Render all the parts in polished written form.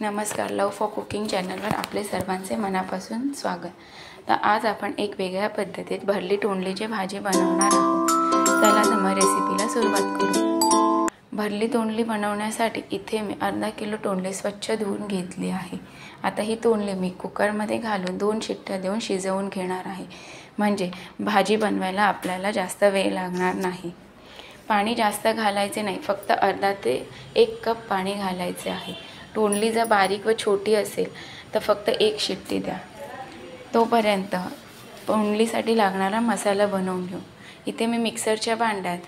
नमस्कार, लव for cooking चॅनलवर आपले सर्वांचे मनापासून स्वागत। तर आज आपण एक वेगळ्या पद्धतीत भरली तोंडलीची भाजी बनवणार आहोत। चला तर मग रेसिपीला सुरुवात करू। भरली तोंडली बनवण्यासाठी इथे मी अर्धा किलो तोंडली स्वच्छ धुवून घेतली आहे। आता ही तोंडली मी कुकरमध्ये घालून 2 शिट्ट्या देऊन शिजवून घेणार आहे, म्हणजे भाजी बनवायला आपल्याला जास्त वेळ लागणार नाही। पाणी जास्त घालायचे नाही, फक्त अर्धा ते 1 कप पाणी घालायचे आहे। तोंडली जर बारीक व छोटी असेल तर फक्त 1 शिट्टी द्या। तोपर्यंत तोंडलीसाठी लागणारा मसाला बनवून घेऊ। इथे मी मिक्सरच्या भांड्यात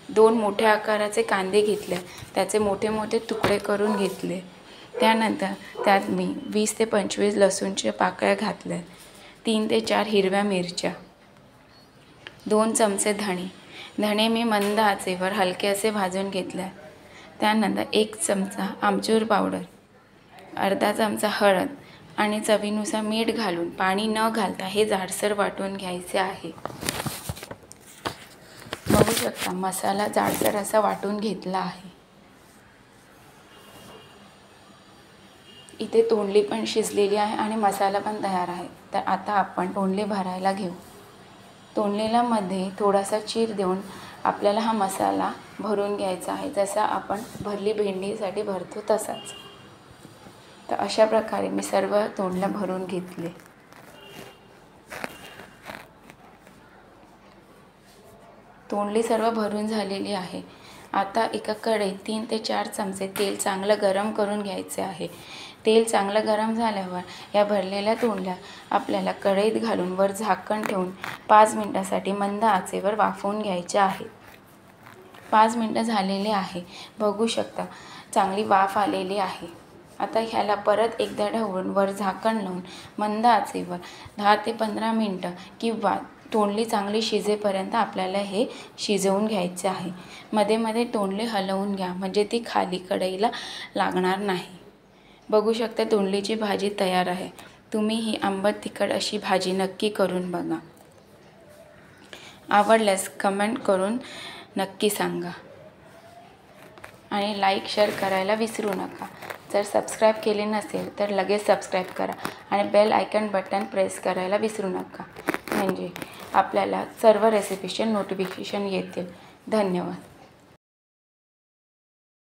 2 मोठ्या आकाराचे कांदे घेतले, त्याचे मोठे मोठे तुकडे करून घेतले। त्यानंतर त्यात मी 20 ते 25 लसूणच्या पाकळ्या घातल्या, 3 ते 4 हिरव्या मिरच्या, 2 चमचे धणे मी मंद आचेवर हलके असे भाजून घेतले। त्यानंतर 1 चमचा आमचूर पावडर, अर्धा चमचा हळद आणि चवीनुसार मीठ घालून पाणी न घालता हे जाडसर वाटून घ्यायचे आहे। बघू शकता मसाला जाडसर असा वाटून घेतला आहे। इथे तोंडली पण शिजलेली आहे आणि मसाला पण तयार आहे। तर आता आपण तोंडली भरायला घेऊ। तोंडलीला मध्ये थोडासा चीर देऊन आपल्याला हा मसाला भरून घ्यायचा आहे, जसा आपण भरली भेंडीसाठी भरतो तसाच। तर अशा प्रकारे मी सर्व तोंडल्या भरून घेतले। तोंडली सर्व भरून झालेली आहे। आता एका कढईत 3 ते 4 चमचे तेल चांगलं गरम करून घ्यायचे आहे। तेल चांगलं गरम झाल्यावर या भरलेल्या तोंडल्या आपल्याला कढईत घालून वर झाकण ठेवून 5 मिनिटांसाठी मंद आचेवर वाफवून घ्यायच्या आहेत। 5 मिनिटं झालेले आहे, बघू शकता चांगली वाफ आलेली आहे। आता ह्याला परत एकदा ढवळून वर झाकण लावून मंद आचेवर 10 ते 15 मिनिटं किंवा तोंडली चांगली शिजेपर्यंत आपल्याला हे शिजवून घ्यायचे आहे। मध्ये मध्ये तोंडली हलवून घ्या, म्हणजे ती खाली कढईला लागणार नाही। बघू शकता तोंडलीची भाजी तयार आहे। तुम्ही ही आंबट तिखट अशी भाजी नक्की करून बघा। आवडल्यास कमेंट करून नक्की सांगा आणि लाईक शेअर करायला विसरू नका। जर सबस्क्राईब केले नसेल तर लगेच सबस्क्राईब करा आणि बेल आयकॉन बटन प्रेस करायला विसरू नका, म्हणजे आपल्याला सर्व रेसिपीचे नोटिफिकेशन येतील। धन्यवाद।